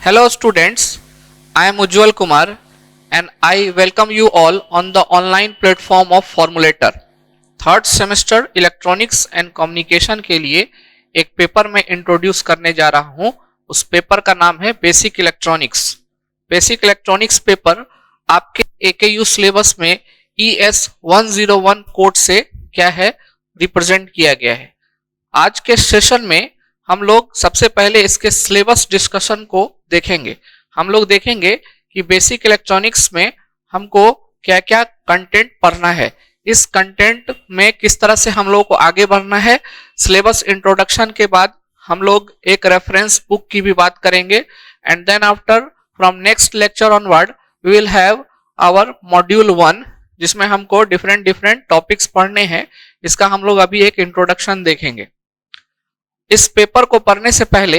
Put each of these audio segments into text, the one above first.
Hello students, I am Ujjwal Kumar and I welcome you all on the online platform of Formulator. Third semester electronics and communication के लिए एक paper में introduce करने जा रहा हूं। उस पेपर का नाम है basic electronics. Basic electronics paper आपके AKU सिलेबस में ES 101 कोड से क्या है रिप्रेजेंट किया गया है। आज के सेशन में हम लोग सबसे पहले इसके सिलेबस डिस्कशन को देखेंगे। हम लोग देखेंगे कि बेसिक इलेक्ट्रॉनिक्स में हमको क्या क्या कंटेंट पढ़ना है, इस कंटेंट में किस तरह से हम लोगों को आगे बढ़ना है। सिलेबस इंट्रोडक्शन के बाद हम लोग एक रेफरेंस बुक की भी बात करेंगे and then after from next lecture onward we will have our module 1 जिसमें हमको डिफरेंट टॉपिक्स पढ़ने हैं। इसका हम लोग अभी एक इंट्रोडक्शन देखेंगे। इस पेपर को पढ़ने से पहले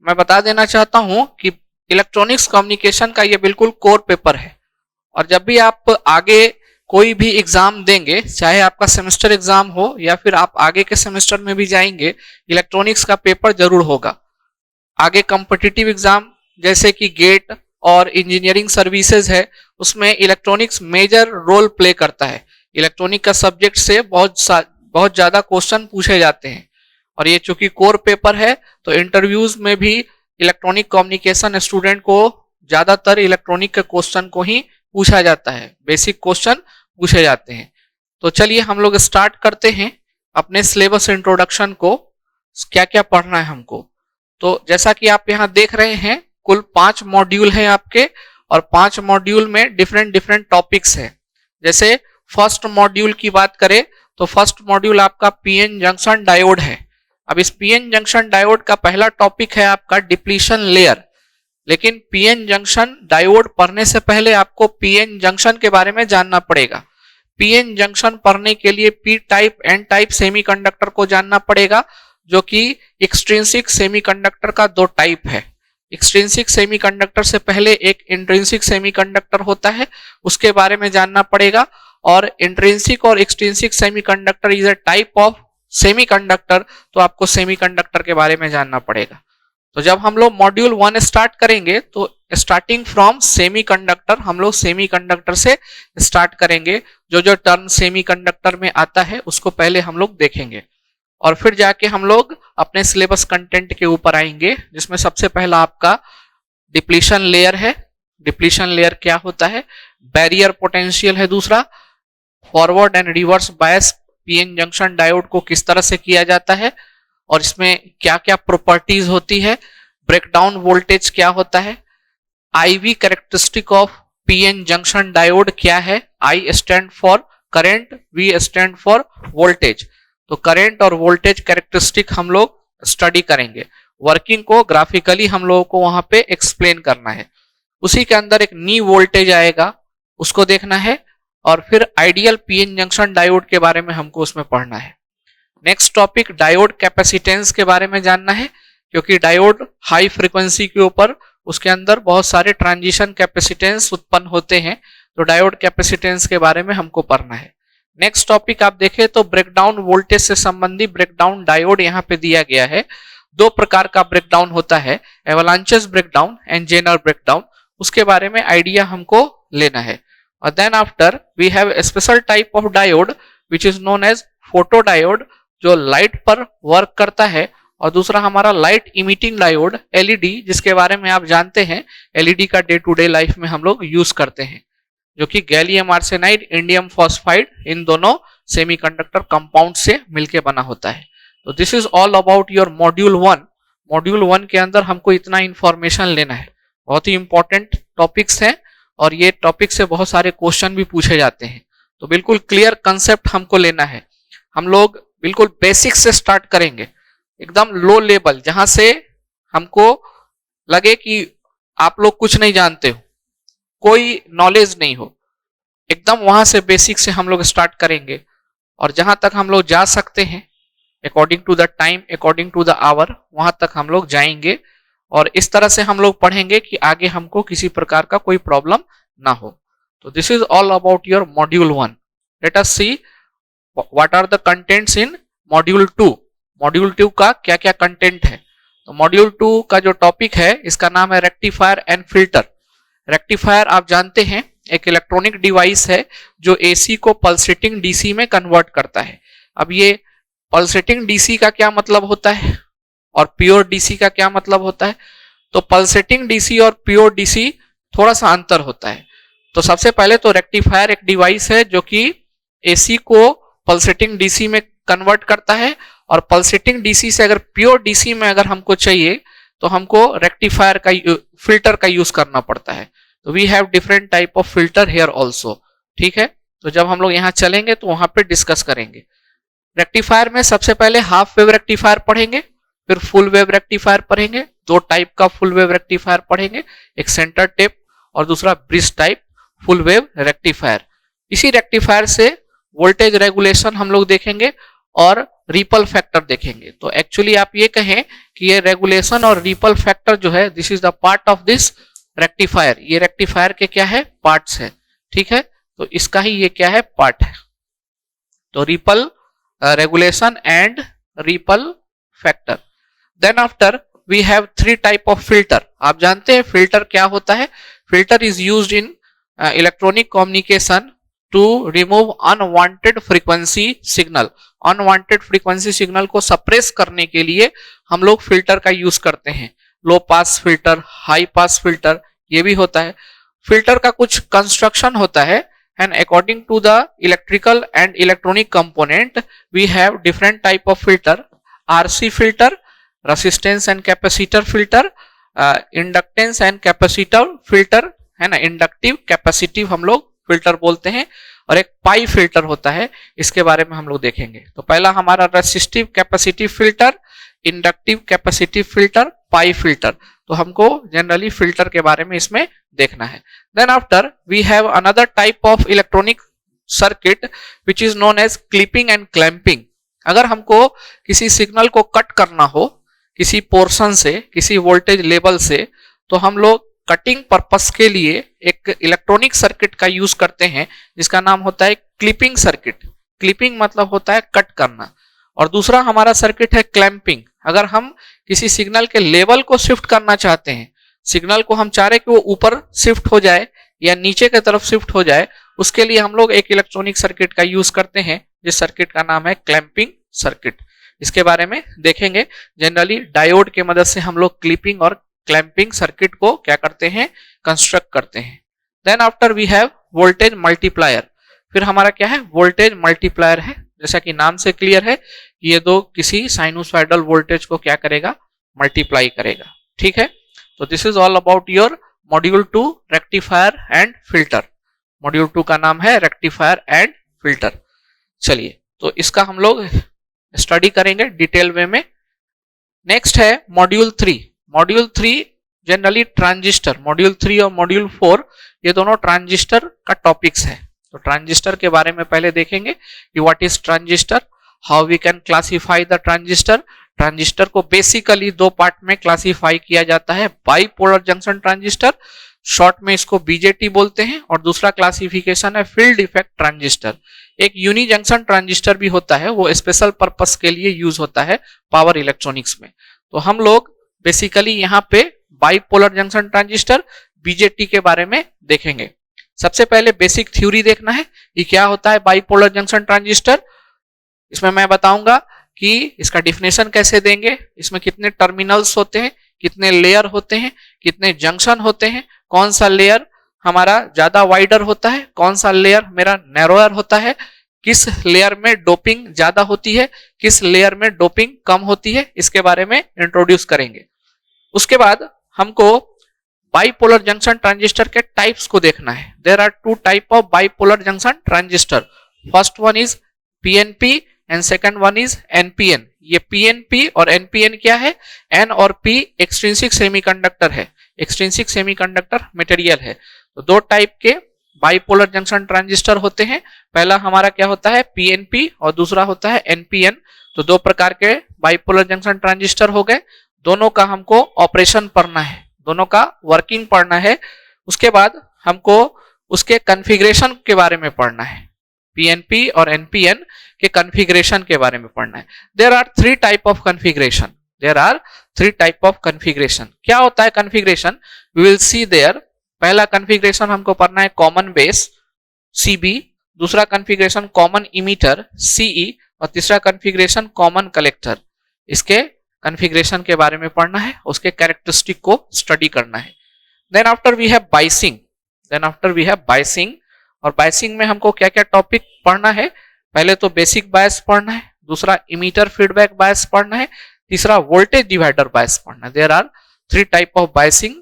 मैं बता देना चाहता हूं कि इलेक्ट्रॉनिक्स कम्युनिकेशन का ये बिल्कुल कोर पेपर है और जब भी आप आगे कोई भी एग्जाम देंगे, चाहे आपका सेमेस्टर एग्जाम हो या फिर आप आगे के सेमेस्टर में भी जाएंगे, इलेक्ट्रॉनिक्स का पेपर जरूर होगा। आगे कॉम्पिटिटिव एग्जाम जैसे कि गेट और इंजीनियरिंग सर्विसेज है, उसमें इलेक्ट्रॉनिक्स मेजर रोल प्ले करता है। इलेक्ट्रॉनिक का सब्जेक्ट से बहुत ज्यादा क्वेश्चन पूछे जाते हैं और ये चूंकि कोर पेपर है तो इंटरव्यूज में भी इलेक्ट्रॉनिक कम्युनिकेशन स्टूडेंट को ज्यादातर इलेक्ट्रॉनिक के क्वेश्चन को ही पूछा जाता है, बेसिक क्वेश्चन पूछे जाते हैं। तो चलिए हम लोग स्टार्ट करते हैं अपने सिलेबस इंट्रोडक्शन को, क्या क्या पढ़ना है हमको। तो जैसा कि आप यहाँ देख रहे हैं कुल 5 मॉड्यूल हैं आपके और 5 मॉड्यूल में डिफरेंट टॉपिक्स हैं। जैसे फर्स्ट मॉड्यूल की बात करें तो फर्स्ट मॉड्यूल आपका पीएन जंक्शन डायोड है। अब इस पीएन जंक्शन डायोड का पहला टॉपिक है आपका डिप्लीशन लेयर। लेकिन पीएन जंक्शन डायोड पढ़ने से पहले आपको पीएन जंक्शन के बारे में जानना पड़ेगा। पीएन जंक्शन पढ़ने के लिए P type N type semiconductor को जानना पड़ेगा, जो कि एक्सट्रिंसिक सेमीकंडक्टर का 2 टाइप है। एक्सट्रिंसिक सेमीकंडक्टर से पहले एक इंट्रिंसिक सेमीकंडक्टर होता है, उसके बारे में जानना पड़ेगा। और इंट्रिंसिक और extrinsic semiconductor is a type of semiconductor, तो आपको सेमीकंडक्टर के बारे में जानना पड़ेगा। तो जब हम लोग मॉड्यूल 1 स्टार्ट करेंगे तो स्टार्टिंग फ्रॉम सेमीकंडक्टर हम लोग सेमीकंडक्टर से स्टार्ट करेंगे। जो टर्म सेमीकंडक्टर में आता है उसको पहले हम लोग देखेंगे और फिर जाके हम लोग अपने सिलेबस कंटेंट के ऊपर आएंगे, जिसमें सबसे पहला आपका डिप्लीशन लेयर है। डिप्लीशन लेयर क्या होता है, बैरियर पोटेंशियल है दूसरा, forward and reverse bias PN junction diode को किस तरह से किया जाता है और इसमें क्या क्या प्रॉपर्टीज होती है, ब्रेकडाउन वोल्टेज क्या होता है, IV characteristic of PN junction diode क्या है। I stand for current, V stand for voltage. तो करंट और वोल्टेज कैरेक्टरिस्टिक हम लोग स्टडी करेंगे। वर्किंग को ग्राफिकली हम लोगों को वहां पे एक्सप्लेन करना है। उसी के अंदर एक नी वोल्टेज आएगा, उसको देखना है और फिर आइडियल पीएन जंक्शन डायोड के बारे में हमको उसमें पढ़ना है। नेक्स्ट टॉपिक डायोड कैपेसिटेंस के बारे में जानना है, क्योंकि डायोड हाई फ्रीक्वेंसी के ऊपर उसके अंदर बहुत सारे ट्रांजिशन कैपेसिटेंस उत्पन्न होते हैं, तो डायोड कैपेसिटेंस के बारे में हमको पढ़ना है। नेक्स्ट टॉपिक आप देखें तो ब्रेकडाउन वोल्टेज से संबंधित ब्रेकडाउन डायोड यहाँ पे दिया गया है। 2 प्रकार का ब्रेकडाउन होता है, avalanches breakdown and zener breakdown, उसके बारे में आइडिया हमको लेना है। और then after we have a special type of diode which is known as photo diode, जो लाइट पर वर्क करता है, और दूसरा हमारा लाइट इमिटिंग डायोड LED, जिसके बारे में आप जानते हैं LED का डे टू डे लाइफ में हम लोग यूज करते हैं, जो कि गैलियम आर्सेनाइड, इंडियम फॉस्फाइड, इन दोनों सेमीकंडक्टर कंपाउंड से मिलके बना होता है। तो this is all about your module 1। Module 1 के अंदर हमको इतना इंफॉर्मेशन लेना है। बहुत ही इंपॉर्टेंट टॉपिक्स हैं और ये टॉपिक से बहुत सारे क्वेश्चन भी पूछे जाते हैं, तो बिल्कुल क्लियर कंसेप्ट हमको लेना है। हम लोग बिल्कुल बेसिक से स्टार्ट करेंगे, एकदम लो लेवल, जहां से हमको लगे कि आप लोग कुछ नहीं जानते हो, कोई नॉलेज नहीं हो, एकदम वहां से बेसिक से हम लोग स्टार्ट करेंगे और जहां तक हम लोग जा सकते हैं according to the time, according to the hour, वहां तक हम लोग जाएंगे और इस तरह से हम लोग पढ़ेंगे कि आगे हमको किसी प्रकार का कोई प्रॉब्लम ना हो। तो this is all about your module 1। Let us see what are the contents in module 2। Module 2 का क्या क्या कंटेंट है। तो मॉड्यूल 2 का जो टॉपिक है इसका नाम है रेक्टिफायर एंड फिल्टर। रेक्टिफायर आप जानते हैं एक इलेक्ट्रॉनिक डिवाइस है जो एसी को पल्सेटिंग डीसी में कन्वर्ट करता है। अब ये पल्सेटिंग डीसी का क्या मतलब होता है और प्योर डीसी का क्या मतलब होता है? तो पल्सेटिंग डीसी और प्योर डीसी थोड़ा सा अंतर होता है। तो सबसे पहले तो रेक्टिफायर एक डिवाइस है जो कि एसी को पल्सेटिंग डीसी में कन्वर्ट करता है, और पल्सेटिंग डीसी से अगर प्योर डीसी में अगर हमको चाहिए तो हमको रेक्टिफायर का फिल्टर का यूज करना पड़ता है। तो we have different type of filter here also. ठीक है, तो जब हम लोग यहाँ चलेंगे तो वहां पे डिस्कस करेंगे। रेक्टिफायर में सबसे पहले हाफ वेव रेक्टिफायर पढ़ेंगे, फिर फुल वेव रेक्टिफायर पढ़ेंगे। दो टाइप का फुल वेव रेक्टिफायर पढ़ेंगे, एक सेंटर टेप और दूसरा bridge type full wave rectifier. इसी रेक्टिफायर से वोल्टेज रेगुलेशन हम लोग देखेंगे और रिपल फैक्टर देखेंगे। तो एक्चुअली आप ये कहें कि ये रेगुलेशन और रिपल फैक्टर जो है this is the part of this rectifier. ये रेक्टिफायर के क्या है? पार्ट्स है। ठीक है, तो इसका ही ये क्या है? पार्ट है। तो ripple regulation and ripple factor. Then after we have three type of filter. आप जानते हैं फिल्टर क्या होता है? Filter is used in electronic communication to remove unwanted frequency signal. Unwanted frequency signal को सप्रेस करने के लिए हम लोग फिल्टर का यूज करते हैं। Low pass filter, high pass filter, ये भी होता है। फिल्टर का कुछ कंस्ट्रक्शन होता है, and according to the electrical and electronic component we have different type of filter: RC filter, resistance and capacitor filter, inductance and capacitor filter, है ना, इंडक्टिव कैपेसिटिव हम लोग फिल्टर बोलते हैं। और एक पाई फिल्टर होता है, इसके बारे में हम लोग देखेंगे। तो पहला हमारा resistive capacitive filter, inductive capacitive filter, pi filter. तो हमको जनरली फिल्टर के बारे में इसमें देखना है। Then after we have another type of electronic circuit which is known as clipping and clamping. अगर हमको किसी सिग्नल को कट करना हो किसी पोर्शन से, किसी वोल्टेज लेवल से, तो हम लोग कटिंग पर्पस के लिए एक इलेक्ट्रॉनिक सर्किट का यूज करते हैं जिसका नाम होता है क्लिपिंग सर्किट। क्लिपिंग मतलब होता है कट करना। और दूसरा हमारा सर्किट है क्लैंपिंग। अगर हम किसी सिग्नल के लेवल को शिफ्ट करना चाहते हैं, सिग्नल को हम चाह रहे कि वो ऊपर शिफ्ट हो जाए या नीचे की तरफ शिफ्ट हो जाए, उसके लिए हम लोग एक इलेक्ट्रॉनिक सर्किट का यूज करते हैं जिस सर्किट का नाम है क्लैंपिंग सर्किट। इसके बारे में देखेंगे। जनरली डायोड के मदद से हम लोग क्लिपिंग और क्लैंपिंग सर्किट को क्या करते हैं? कंस्ट्रक्ट करते हैं। Then after we have voltage multiplier. फिर हमारा क्या है? वोल्टेज मल्टीप्लायर है। जैसा कि नाम से क्लियर है कि ये दो किसी साइनोसॉइडल वोल्टेज को क्या करेगा? मल्टीप्लाई करेगा। ठीक है, तो this is all about your module 2 rectifier and filter. Module 2 का नाम है रेक्टिफायर एंड फिल्टर। चलिए, तो इसका हम लोग स्टडी करेंगे डिटेल वे में। नेक्स्ट है module 3। Module 3 generally transistor. Module 3 और मॉड्यूल 4 ये दोनों ट्रांजिस्टर का टॉपिक्स है। तो ट्रांजिस्टर के बारे में पहले देखेंगे कि what is transistor, how we can classify the transistor. Transistor को बेसिकली दो पार्ट में क्लासिफाई किया जाता है: बाइपोलर जंक्शन ट्रांजिस्टर, शॉर्ट में इसको बीजेटी बोलते हैं, और दूसरा क्लासिफिकेशन है फील्ड इफेक्ट ट्रांजिस्टर। एक यूनि जंक्शन ट्रांजिस्टर भी होता है, वो स्पेशल पर्पस के लिए यूज होता है पावर इलेक्ट्रॉनिक्स में। तो हम लोग बेसिकली यहाँ पे बाइपोलर जंक्शन ट्रांजिस्टर, बीजेटी के बारे में देखेंगे। सबसे पहले बेसिक थ्योरी देखना है कि क्या होता है बाइपोलर जंक्शन ट्रांजिस्टर। इसमें मैं बताऊंगा कि इसका डिफिनेशन कैसे देंगे, इसमें कितने टर्मिनल्स होते हैं, कितने लेयर होते हैं, कितने जंक्शन होते हैं, कौन सा लेयर हमारा ज्यादा वाइडर होता है, कौन सा लेयर मेरा नैरोअर होता है, किस लेयर में डोपिंग ज्यादा होती है, किस लेयर में डोपिंग कम होती है, इसके बारे में इंट्रोड्यूस करेंगे। उसके बाद हमको बाइपोलर जंक्शन ट्रांजिस्टर के टाइप्स को देखना है। There are two type of bipolar junction transistor. First one is PNP and second one is NPN. ये पीएनपी और एनपीएन क्या है? एन और पी एक्सट्रिंसिक सेमीकंडक्टर है, एक्सट्रिंसिक सेमीकंडक्टर मटेरियल है। तो दो टाइप के बाइपोलर जंक्शन ट्रांजिस्टर होते हैं। पहला हमारा क्या होता है? पीएनपी, और दूसरा होता है एनपीएन। तो दो प्रकार के बाइपोलर जंक्शन ट्रांजिस्टर हो गए। दोनों का हमको ऑपरेशन पढ़ना है, दोनों का वर्किंग पढ़ना है। उसके बाद हमको उसके कॉन्फ़िगरेशन के बारे में पढ़ना है, पीएनपी और एनपीएन के कॉन्फ़िगरेशन के बारे में पढ़ना है। There are three type of configuration. There are three type of configuration. क्या होता है configuration? We will see there. पहला कॉन्फ़िगरेशन हमको पढ़ना है कॉमन बेस CB, दूसरा कॉन्फ़िगरेशन कॉमन इमीटर CE, और तीसरा कॉन्फ़िगरेशन कॉमन कलेक्टर। इसके कॉन्फ़िगरेशन के बारे में पढ़ना है, उसके कैरेक्टरिस्टिक को स्टडी करना है। Then after we have biasing. और बायसिंग में हमको क्या क्या टॉपिक पढ़ना है? पहले तो बेसिक बायस पढ़ना है, दूसरा इमीटर फीडबैक बायस पढ़ना है, तीसरा वोल्टेज डिवाइडर बायस पढ़ना है। There are three type of biasing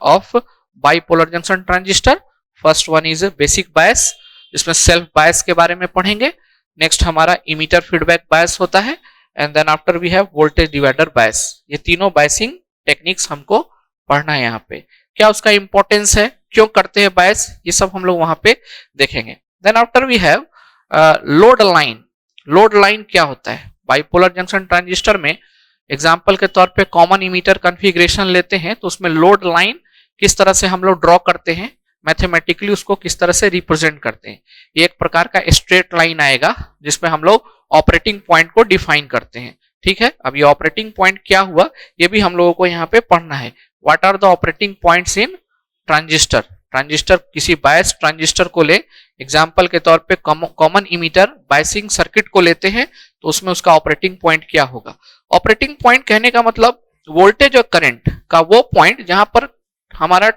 of bipolar junction transistor. First one is basic bias, इसमें सेल्फ बायस के बारे में पढ़ेंगे। नेक्स्ट हमारा इमीटर फीडबैक बायस होता है, and then after we have voltage divider bias. ये तीनों बायसिंग टेक्निक्स हमको पढ़ना है। यहाँ पे क्या उसका इंपॉर्टेंस है, क्यों करते हैं बायस, ये सब हम लोग वहां पे देखेंगे। Then after we have load line. Load line क्या होता है? बाइपोलर जंक्शन ट्रांजिस्टर में एग्जांपल के तौर पे कॉमन इमीटर कॉन्फ़िगरेशन लेते हैं, तो उसमें लोड लाइन किस तरह से हम लोग ड्रॉ करते हैं, मैथमेटिकली उसको किस तरह से रिप्रेजेंट करते हैं। ये एक प्रकार का स्ट्रेट लाइन आएगा जिसमें हम लोग ऑपरेटिंग पॉइंट को डिफाइन करते हैं। ठीक है, अब ये ऑपरेटिंग पॉइंट क्या हुआ, ये भी हम लोगों को यहाँ पे पढ़ना है। What are the operating points in transistor? Transistor, किसी बायस ट्रांजिस्टर को ले, एग्जाम्पल के तौर पे कॉमन इमीटर बायसिंग सर्किट को लेते हैं, तो उसमें उसका ऑपरेटिंग पॉइंट क्या होगा? ऑपरेटिंग पॉइंट कहने का मतलब वोल्टेज और करंट का वो पॉइंट जहां पर हमारा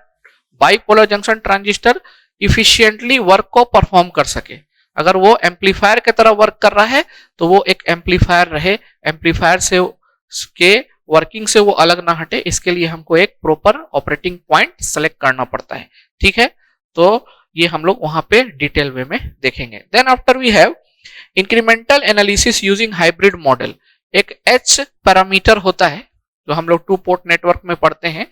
bipolar junction transistor efficiently work को परफॉर्म कर सके। अगर वो एम्पलीफायर की तरह वर्क कर रहा है तो वो एक एम्पलीफायर रहे, एम्पलीफायर से के वर्किंग से वो अलग ना हटे, इसके लिए हमको एक प्रॉपर ऑपरेटिंग पॉइंट सेलेक्ट करना पड़ता है। ठीक है, तो ये हम लोग वहां पे डिटेल वे में देखेंगे। Then after we have incremental analysis using hybrid model. एक H पैरामीटर होता है जो हम लोग 2 पोर्ट नेटवर्क में पढ़ते हैं,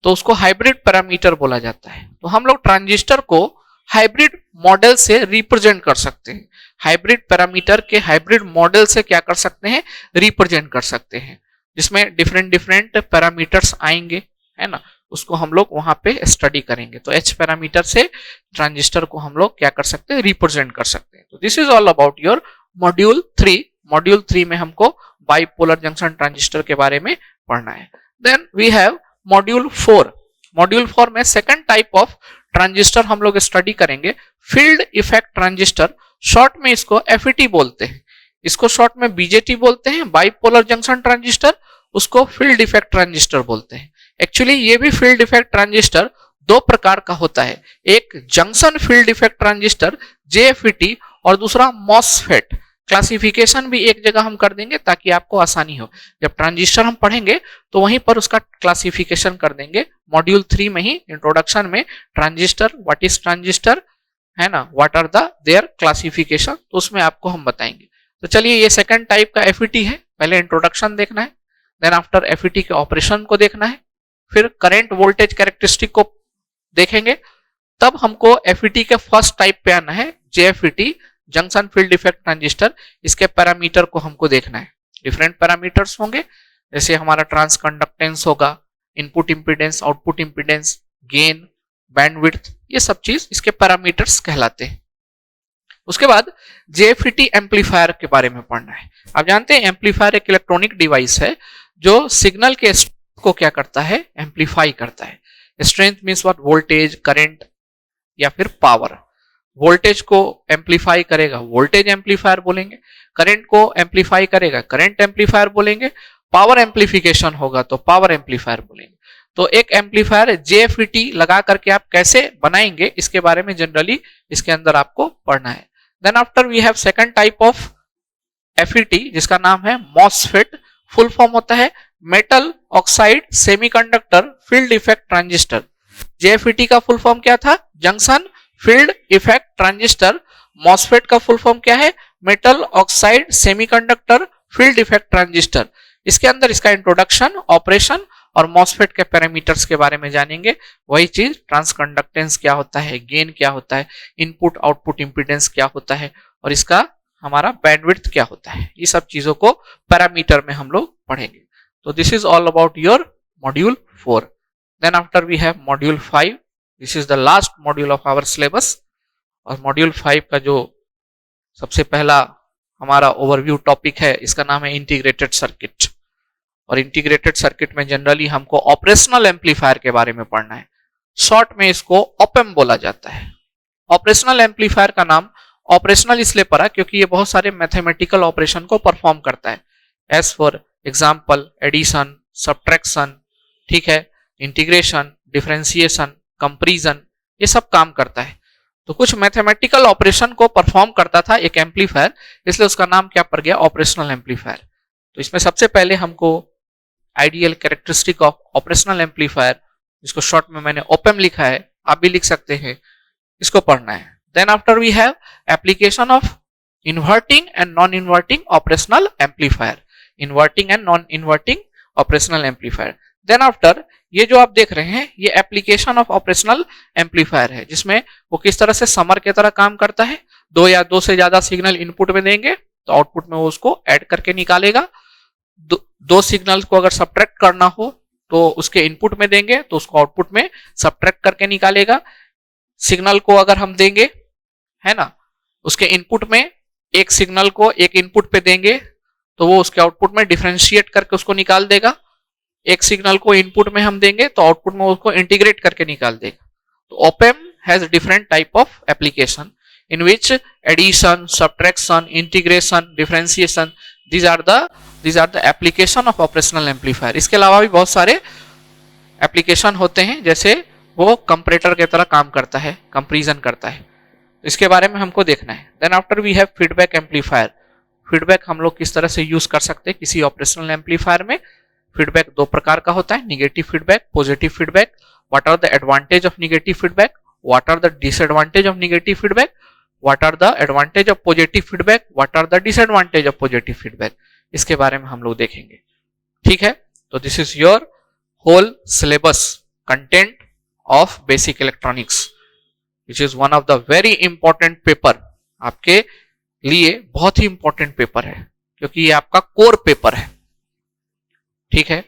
तो उसको हाइब्रिड पैरामीटर बोला जाता है। तो हम लोग ट्रांजिस्टर को हाइब्रिड मॉडल से रिप्रेजेंट कर सकते हैं। हाइब्रिड पैरामीटर के हाइब्रिड मॉडल से क्या कर सकते हैं? रिप्रेजेंट कर सकते हैं, जिसमें डिफरेंट पैरामीटर्स आएंगे, है ना, उसको हम लोग वहां पे स्टडी करेंगे। तो H पैरामीटर से ट्रांजिस्टर को हम लोग क्या कर सकते हैं? रिप्रेजेंट कर सकते हैं। तो this is all about your module 3। Module 3 में हमको बाइपोलर जंक्शन ट्रांजिस्टर के बारे में पढ़ना है। Then we have module 4। Module 4 में सेकंड टाइप ऑफ ट्रांजिस्टर हम लोग स्टडी करेंगे, फील्ड इफेक्ट ट्रांजिस्टर। शॉर्ट में इसको FET बोलते हैं, इसको शॉर्ट में BJT बोलते हैं। बाइपोलर जंक्शन ट्रांजिस्टर, उसको फील्ड इफेक्ट ट्रांजिस्टर बोलते हैं। एक्चुअली ये भी फील्ड इफेक्ट ट्रांजिस्टर दो प्रकार का होता है, एक junction field effect transistor JFET और दूसरा MOSFET। क्लासिफिकेशन भी एक जगह हम कर देंगे ताकि आपको आसानी हो, जब ट्रांजिस्टर हम पढ़ेंगे तो वहीं पर उसका क्लासिफिकेशन कर देंगे। मॉड्यूल 3 में ही इंट्रोडक्शन में ट्रांजिस्टर, व्हाट इज ट्रांजिस्टर, है ना, what are the there classification, तो उसमें आपको हम बताएंगे। तो चलिए, ये सेकंड टाइप का FET है, पहले इंट्रोडक्शन देखना है, देन आफ्टर FET के ऑपरेशन को देखना है, फिर करंट वोल्टेज कैरेक्टरिस्टिक को देखेंगे, तब हमको FET के फर्स्ट टाइप पे आना है, JFET, junction field effect transistor. इसके पैरामीटर को हमको देखना है। डिफरेंट पैरामीटर्स होंगे, जैसे हमारा ट्रांस कंडक्टेंस होगा, input impedance, output impedance, gain, bandwidth, ये सब चीज इसके पैरामीटर्स कहलाते हैं। उसके बाद JFET एम्पलीफायर के बारे में पढ़ना है। आप जानते हैं एम्पलीफायर एक इलेक्ट्रॉनिक डिवाइस है जो सिग्नल के को क्या करता है? एम्पलीफाई करता है। Strength means what? Voltage, current या फिर पावर। वोल्टेज को एम्पलीफाई करेगा, वोल्टेज एम्पलीफायर बोलेंगे। करंट को एम्पलीफाई करेगा, करंट एम्पलीफायर बोलेंगे। पावर एम्पलीफिकेशन होगा तो पावर एम्पलीफायर बोलेंगे। तो एक एम्पलीफायर JFET लगा करके आप कैसे बनाएंगे, इसके बारे में जनरली इसके अंदर आपको पढ़ना है। Then after we have second type of FET जिसका नाम है MOSFET। फुल फॉर्म होता है metal oxide semiconductor field effect transistor. JFET का फुल फॉर्म क्या था? Junction field effect transistor. MOSFET का फुल फॉर्म क्या है? Metal oxide semiconductor field effect transistor. इसके अंदर इसका इंट्रोडक्शन, ऑपरेशन और MOSFET के पैरामीटर्स के बारे में जानेंगे। वही चीज ट्रांसकंडक्टेंस क्या होता है, गेन क्या होता है, इनपुट आउटपुट इंपीडेंस क्या होता है और इसका हमारा बैंडविड्थ क्या होता है, ये सब चीजों को पैरामीटर में हम लोग पढ़ेंगे। तो this is all about your module 4। Then after we have module 5। This is the last module of our syllabus. और मॉड्यूल 5 का जो सबसे पहला हमारा ओवरव्यू टॉपिक है, इसका नाम है इंटीग्रेटेड सर्किट। और इंटीग्रेटेड सर्किट में जनरली हमको ऑपरेशनल एम्पलीफायर के बारे में पढ़ना है। शॉर्ट में इसको ऑपएम बोला जाता है। ऑपरेशनल एम्पलीफायर का नाम ऑपरेशनल इसलिए पड़ा क्योंकि ये बहुत सारे मैथमेटिकल ऑपरेशन को परफॉर्म करता है। As for example addition, subtraction, ठीक है, इंटीग्रेशन, डिफरेंशिएशन, कंपैरिजन, ये सब काम करता है। तो कुछ मैथमेटिकल ऑपरेशन को परफॉर्म करता था एक एम्पलीफायर, इसलिए उसका नाम क्या पड़ गया, ऑपरेशनल एम्पलीफायर। तो इसमें सबसे पहले हमको ideal characteristic of operational amplifier, जिसको शॉर्ट में मैंने ओपएम लिखा है, आप भी लिख सकते हैं, इसको पढ़ना है। Then after we have application of inverting and non inverting operational amplifier, inverting and non inverting operational amplifier. Then after ये जो आप देख रहे हैं ये एप्लीकेशन ऑफ ऑपरेशनल एम्पलीफायर है, जिसमें वो किस तरह से समर की तरह काम करता है। दो या दो से ज्यादा सिग्नल इनपुट में देंगे तो आउटपुट में वो उसको ऐड करके निकालेगा। दो सिग्नल्स को अगर सब्ट्रैक्ट करना हो तो उसके इनपुट में देंगे तो उसको आउटपुट में सब्ट्रैक्ट करके निकालेगा। सिग्नल को अगर हम देंगे, है ना, उसके इनपुट में एक सिग्नल को एक इनपुट पे देंगे तो वो उसके आउटपुट में डिफरेंशिएट करके उसको निकाल देगा। एक सिग्नल को इनपुट में हम देंगे तो आउटपुट में उसको इंटीग्रेट करके निकाल देगा। तो op amp has different type of application in which addition, subtraction, integration, differentiation, these are the application of operational amplifier। इसके अलावा भी बहुत सारे एप्लीकेशन होते हैं, जैसे वो कंपैरेटर की तरह काम करता है, कंपैरिजन करता है, इसके बारे में हमको देखना है। Then after we have feedback amplifier. Feedback हम लोग किस तरह से यूज कर सकते हैं किसी ऑपरेशनल एम्पलीफायर में। फीडबैक दो प्रकार का होता है, negative feedback, positive feedback. What are the advantage of negative feedback, what are the disadvantage of negative feedback, what are the advantage of positive feedback, what are the disadvantage of positive feedback, इसके बारे में हम लोग देखेंगे। ठीक है, तो this is your whole syllabus content of basic electronics, which is one of the very important paper. आपके लिए बहुत ही इंपॉर्टेंट पेपर है क्योंकि ये आपका कोर पेपर है। ठीक है,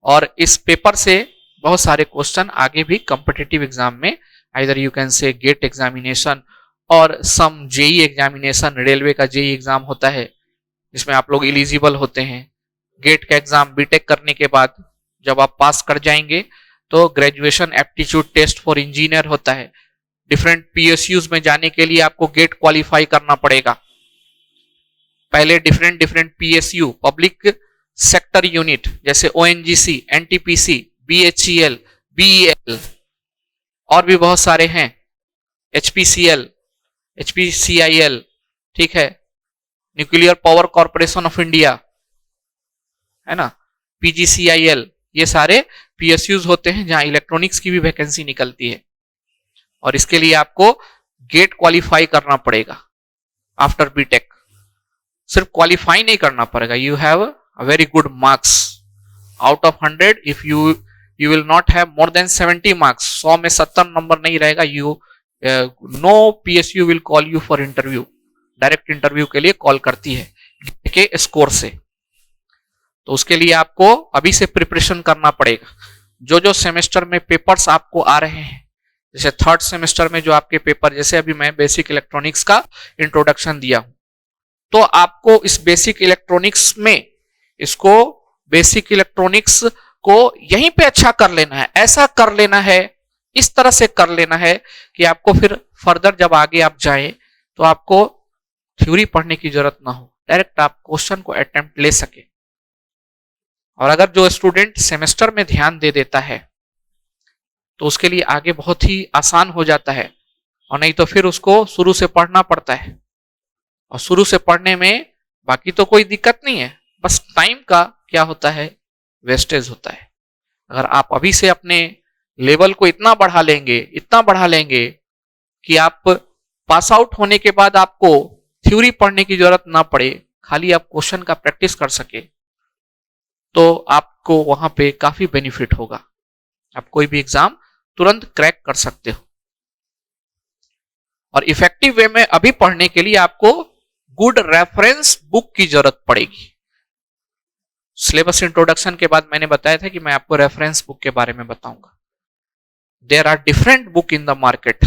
और इस पेपर से बहुत सारे क्वेश्चन आगे भी कॉम्पिटिटिव एग्जाम में, either you can say GATE examination और सम जेई एग्जामिनेशन, रेलवे का जेई एग्जाम होता है जिसमें आप लोग एलिजिबल होते हैं। गेट का एग्जाम बीटेक करने के बाद जब आप पास कर जाएंगे तो graduation aptitude test for engineer होता है। डिफरेंट पीएसयूज में जाने के लिए आपको गेट क्वालिफाई करना पड़ेगा। पहले different PSU, public sector unit, जैसे ओएनजीसी, एनटीपीसी, बीएचईएल, बीईएल और भी बहुत सारे हैं, एचपीसीएल, एचपीसीआईएल, ठीक है, nuclear power corporation of India, है ना, पीजीसीआईएल, ये सारे पीएसयूज होते हैं जहां इलेक्ट्रॉनिक्स की भी वैकेंसी निकलती है। और इसके लिए आपको गेट क्वालिफाई करना पड़ेगा आफ्टर बीटेक। सिर्फ क्वालिफाई नहीं करना पड़ेगा, you have a very good marks out of 100। If you will not have more then 70 marks, 100 में 70 नंबर नहीं रहेगा, you know PSU will call you for interview. Direct interview के लिए कॉल करती है के स्कोर से। तो उसके लिए आपको अभी से प्रिपरेशन करना पड़ेगा। जो जो सेमेस्टर में पेपर्स आपको आ रहे हैं, जैसे थर्ड सेमेस्टर में जो आपके पेपर, जैसे अभी मैं बेसिक इलेक्ट्रॉनिक्स का इंट्रोडक्शन दिया हूं, तो आपको इस बेसिक इलेक्ट्रॉनिक्स में, इसको बेसिक इलेक्ट्रॉनिक्स को यहीं पे अच्छा कर लेना है, ऐसा कर लेना है, इस तरह से कर लेना है कि आपको फिर फर्दर जब आगे आप जाएं तो आपको थ्योरी पढ़ने की जरूरत ना हो, डायरेक्ट आप क्वेश्चन को अटेम्प्ट ले सके। और अगर जो स्टूडेंट सेमेस्टर में ध्यान दे देता है तो उसके लिए आगे बहुत ही आसान हो जाता है, और नहीं तो फिर उसको शुरू से पढ़ना पड़ता है। और शुरू से पढ़ने में बाकी तो कोई दिक्कत नहीं है, बस टाइम का क्या होता है, वेस्टेज होता है। अगर आप अभी से अपने लेवल को इतना बढ़ा लेंगे कि आप पास आउट होने के बाद आपको थ्योरी पढ़ने की जरूरत ना पड़े, खाली आप क्वेश्चन का प्रैक्टिस कर सके, तो आपको वहां पे काफी बेनिफिट होगा। आप कोई भी एग्जाम तुरंत क्रैक कर सकते हो। और इफेक्टिव वे में अभी पढ़ने के लिए आपको गुड रेफरेंस बुक की जरूरत पड़ेगी। सिलेबस इंट्रोडक्शन के बाद मैंने बताया था कि मैं आपको रेफरेंस बुक के बारे में बताऊंगा। There are different book in the market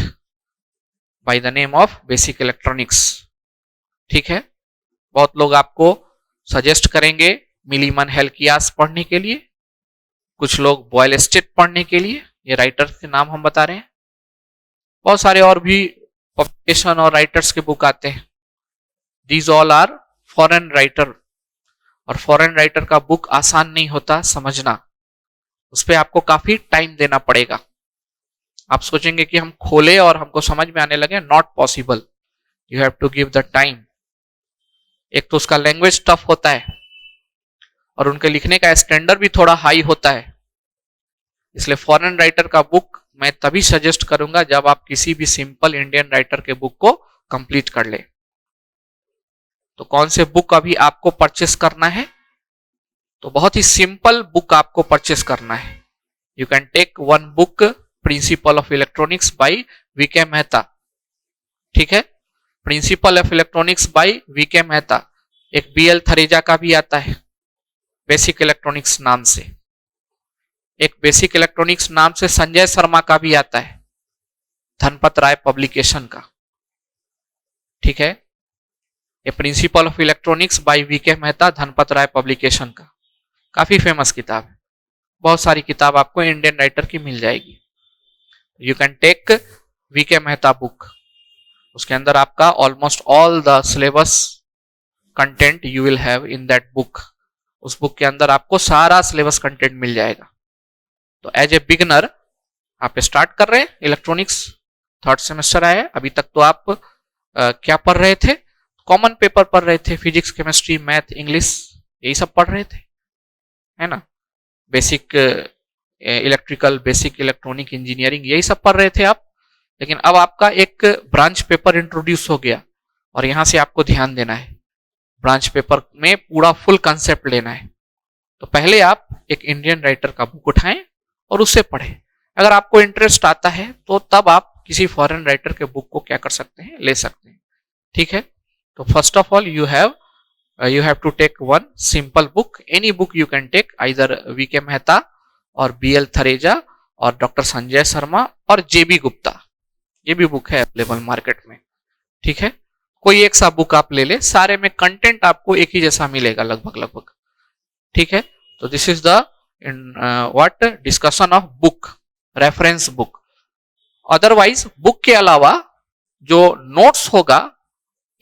by the name of basic electronics. ठीक है, बहुत लोग आपको सजेस्ट करेंगे मिलीमन हेल्कियास पढ़ने के लिए, कुछ लोग बॉयल स्टेट पढ़ने के लिए, ये राइटर्स के नाम हम बता रहे हैं। बहुत सारे और भी पब्लिकेशन और राइटर्स के बुक आते हैं। These all are foreign writer, और फॉरेन राइटर का बुक आसान नहीं होता समझना, उस पर आपको काफी टाइम देना पड़ेगा। आप सोचेंगे कि हम खोले और हमको समझ में आने लगे, not possible, you have to give the time. एक तो उसका लैंग्वेज टफ होता है और उनके लिखने का स्टैंडर्ड भी थोड़ा हाई होता है, इसलिए फॉरेन राइटर का बुक मैं तभी सजेस्ट करूंगा जब आप किसी भी सिंपल इंडियन राइटर के बुक को कंप्लीट कर ले। तो कौन से बुक अभी आपको परचेस करना है? तो बहुत ही सिंपल बुक आपको परचेस करना है। You can take one book, principle of electronics by VK Mehta. ठीक है, principle of electronics by VK Mehta. एक बीएल थरेजा का भी आता है बेसिक इलेक्ट्रॉनिक्स नाम से, एक बेसिक इलेक्ट्रॉनिक्स नाम से संजय शर्मा का भी आता है, धनपत राय पब्लिकेशन का। ठीक है, ये principle of electronics by VK Mehta, Dhanpat Rai publication का, काफी फेमस किताब है। बहुत सारी किताब आपको इंडियन राइटर की मिल जाएगी। You can take VK Mehta book, उसके अंदर आपका almost all the syllabus content you will have in that book. उस बुक के अंदर आपको सारा सिलेबस कंटेंट मिल जाएगा। तो एज ए बिगनर आप स्टार्ट कर रहे हैं, इलेक्ट्रॉनिक्स थर्ड सेमेस्टर आया है, अभी तक तो आप क्या पढ़ रहे थे? कॉमन पेपर पढ़ रहे थे, फिजिक्स, केमिस्ट्री, मैथ, इंग्लिश, यही सब पढ़ रहे थे, है ना। Basic electrical, basic electronic engineering, यही सब पढ़ रहे थे आप। लेकिन अब आपका एक ब्रांच पेपर इंट्रोड्यूस हो गया और यहां से आपको ध्यान देना है, ब्रांच पेपर में पूरा फुल कंसेप्ट लेना है। तो पहले आप एक इंडियन राइटर का बुक उठाएं और उससे पढ़ें। अगर आपको इंटरेस्ट आता है तो तब आप किसी फॉरेन राइटर के बुक को क्या कर सकते हैं, ले सकते हैं। ठीक है, तो first of all you have to take one simple book, any book you can take, either VK Mehta और बीएल थरेजा और डॉक्टर संजय शर्मा और जेबी गुप्ता, ये भी बुक है अवेलेबल मार्केट में। ठीक है, कोई एक सा बुक आप ले ले, सारे में कंटेंट आपको एक ही जैसा मिलेगा लगभग। ठीक है, तो this is the what discussion of book, reference book. Otherwise book के अलावा जो नोट्स होगा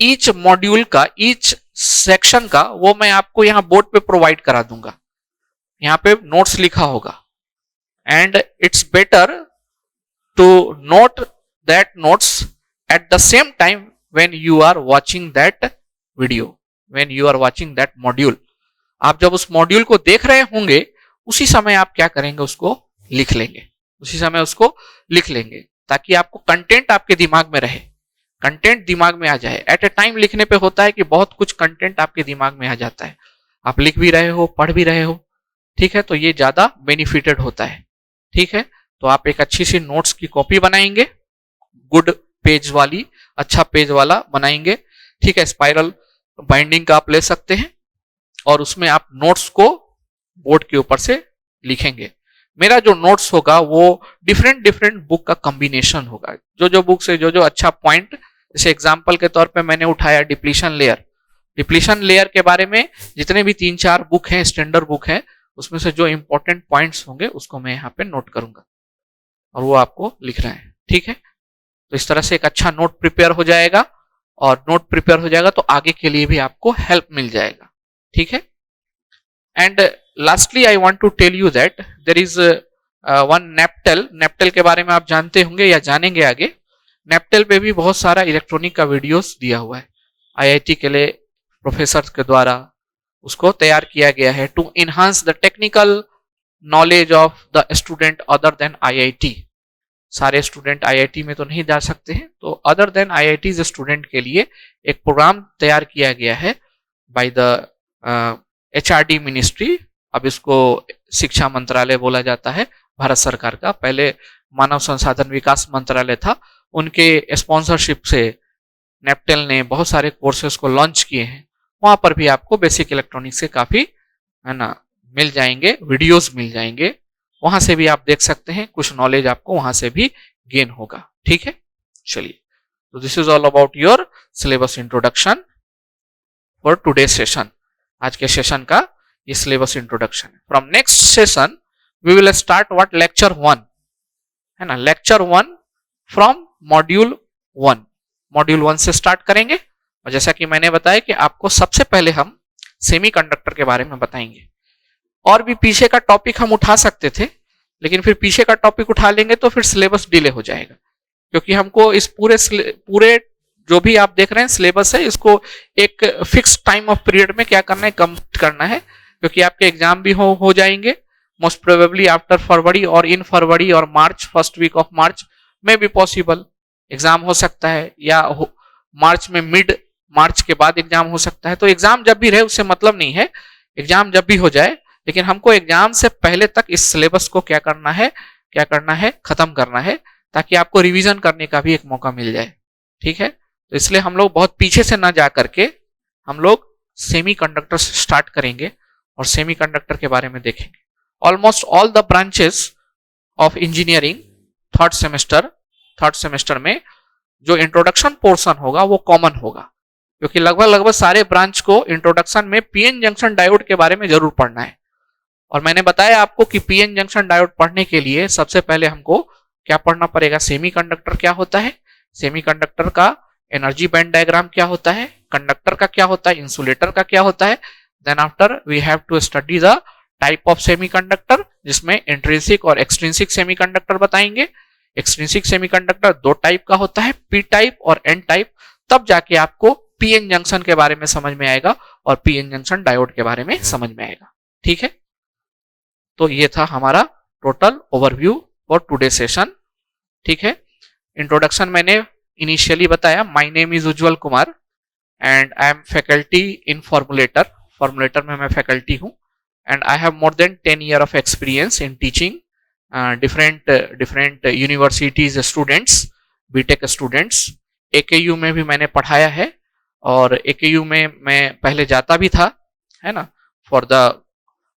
ईच मॉड्यूल का, ईच सेक्शन का, वो मैं आपको यहां बोर्ड पे प्रोवाइड करा दूंगा। यहां पे नोट्स लिखा होगा and it's better to note that notes at the same time when you are watching that video, when you are watching that module। आप जब उस मॉड्यूल को देख रहे होंगे उसी समय आप क्या करेंगे, उसको लिख लेंगे, उसी समय उसको लिख लेंगे, ताकि आपको कंटेंट आपके दिमाग में रहे, कंटेंट दिमाग में आ जाए। एट ए टाइम लिखने पे होता है कि बहुत कुछ कंटेंट आपके दिमाग में आ जाता है, आप लिख भी रहे हो, पढ़ भी रहे हो। ठीक है, तो ये ज्यादा बेनिफिटेड होता है। ठीक है, तो आप एक अच्छी सी नोट्स की कॉपी बनाएंगे, गुड पेज वाली, अच्छा पेज वाला बनाएंगे। ठीक है, स्पाइरल बाइंडिंग का आप ले सकते हैं और उसमें आप नोट्स को बोर्ड के ऊपर से लिखेंगे। मेरा जो नोट्स होगा वो डिफरेंट बुक का कॉम्बिनेशन होगा, जो बुक से जो अच्छा पॉइंट, जैसे एग्जांपल के तौर पे मैंने उठाया डिप्लीशन लेयर। डिप्लीशन लेयर के बारे में जितने भी 3-4 बुक हैं, स्टैंडर्ड बुक है, उसमें से जो इंपॉर्टेंट पॉइंट्स होंगे उसको मैं यहाँ पे नोट करूंगा और वो आपको लिखना है। ठीक है, तो इस तरह से एक अच्छा नोट प्रिपेयर हो जाएगा, और नोट प्रिपेयर हो जाएगा तो आगे के लिए भी आपको हेल्प मिल जाएगा। ठीक है, and lastly I want to tell you that there is one NPTEL. NPTEL के बारे में आप जानते होंगे या जानेंगे आगे। नेप्टेल पे भी बहुत सारा इलेक्ट्रॉनिक का वीडियोस दिया हुआ है, आईआईटी के लिए प्रोफेसर के द्वारा उसको तैयार किया गया है, to enhance the technical knowledge of the student other than IIT. सारे स्टूडेंट आईआईटी में तो नहीं जा सकते हैं, तो अदर देन आईआईटी स्टूडेंट के लिए एक प्रोग्राम तैयार किया गया है बाय द एचआरडी मिनिस्ट्री। अब इसको शिक्षा मंत्रालय बोला जाता है भारत सरकार का, पहले मानव संसाधन विकास मंत्रालय था, उनके स्पॉन्सरशिप से नेप्टेल ने बहुत सारे कोर्सेज को लॉन्च किए हैं। वहां पर भी आपको बेसिक इलेक्ट्रॉनिक्स के काफी, है ना, मिल जाएंगे, वीडियोस मिल जाएंगे, वहां से भी आप देख सकते हैं, कुछ नॉलेज आपको वहां से भी गेन होगा। ठीक है, चलिए, तो this is all about your syllabus introduction for today session. आज के सेशन का ये सिलेबस इंट्रोडक्शन है। From next session we will start what lecture 1 है ना, लेक्चर 1 फ्रॉम मॉड्यूल 1, मॉड्यूल 1 से स्टार्ट करेंगे। और जैसा कि मैंने बताया कि आपको सबसे पहले हम सेमीकंडक्टर के बारे में बताएंगे। और भी पीछे का टॉपिक हम उठा सकते थे, लेकिन फिर पीछे का टॉपिक उठा लेंगे तो फिर सिलेबस डिले हो जाएगा, क्योंकि हमको इस पूरे जो भी आप देख रहे हैं सिलेबस है, इसको एक फिक्स टाइम ऑफ पीरियड में क्या करना है, कंप्लीट करना है, क्योंकि आपके एग्जाम भी हो जाएंगे मोस्ट प्रोबेबली आफ्टर फरवरी और इन फरवरी और मार्च, फर्स्ट वीक ऑफ मार्च में भी पॉसिबल एग्जाम हो सकता है, या मार्च में मिड मार्च के बाद एग्जाम हो सकता है। तो एग्जाम जब भी रहे उससे मतलब नहीं है, एग्जाम जब भी हो जाए, लेकिन हमको एग्जाम से पहले तक इस सिलेबस को क्या करना है, खत्म करना है, ताकि आपको रिवीजन करने का भी एक मौका मिल जाए। ठीक है, तो इसलिए हम लोग बहुत पीछे से ना जा करके हम लोग सेमीकंडक्टर से स्टार्ट करेंगे और सेमीकंडक्टर के बारे में देखेंगे। Almost all the branches of engineering third semester में जो इंट्रोडक्शन पोर्शन होगा वो कॉमन होगा, क्योंकि लगभग सारे ब्रांच को इंट्रोडक्शन में पीएन जंक्शन डायोड के बारे में जरूर पढ़ना है। और मैंने बताया आपको कि पीएन जंक्शन डायोड पढ़ने के लिए सबसे पहले हमको क्या पढ़ना पड़ेगा, सेमीकंडक्टर क्या होता है, सेमीकंडक्टर का एनर्जी बैंड डायग्राम क्या होता है, कंडक्टर का क्या होता है, इंसुलेटर का क्या होता है। Then after we have to study the type of semiconductor, जिसमें इंट्रिंसिक और एक्सट्रिंसिक सेमीकंडक्टर बताएंगे। एक्सट्रिंसिक सेमीकंडक्टर दो टाइप का होता है, पी टाइप और एन टाइप। तब जाके आपको पीएन जंक्शन के बारे में समझ में आएगा और पीएन जंक्शन डायोड के बारे में समझ में आएगा। ठीक है, तो ये था हमारा total overview for today session. ठीक है, इंट्रोडक्शन मैंने इनिशियली बताया, my name is Ujjwal Kumar and I am faculty in formulator में मैं फैकल्टी हूँ, and I have more than 10 years of experience in teaching different universities students, B Tech students. AKU में भी मैंने पढ़ाया है, और AKU में मैं पहले जाता भी था, है ना, फॉर द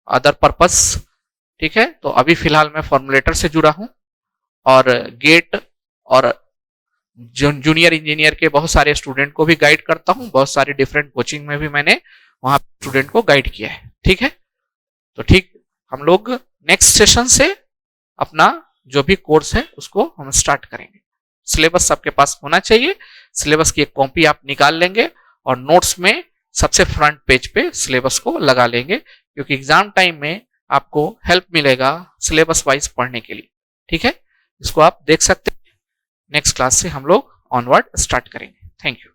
अदर पर्पस। ठीक है, तो अभी फिलहाल मैं फॉर्मुलेटर से जुड़ा हूँ, और गेट और जूनियर इंजीनियर के बहुत सारे स्टूडेंट को भी गाइड करता हूँ, बहुत सारे डिफरेंट कोचिंग में भी मैंने वहां स्टूडेंट को गाइड किया है। ठीक है, तो ठीक, हम लोग नेक्स्ट सेशन से अपना जो भी कोर्स है उसको हम स्टार्ट करेंगे। सिलेबस सबके पास होना चाहिए, सिलेबस की एक कॉपी आप निकाल लेंगे और नोट्स में सबसे फ्रंट पेज पे सिलेबस को लगा लेंगे, क्योंकि एग्जाम टाइम में आपको हेल्प मिलेगा सिलेबस वाइज पढ़ने के लिए। ठीक है, इसको आप देख सकते हैं। नेक्स्ट क्लास से हम लोग ऑनवर्ड स्टार्ट करेंगे। Thank you.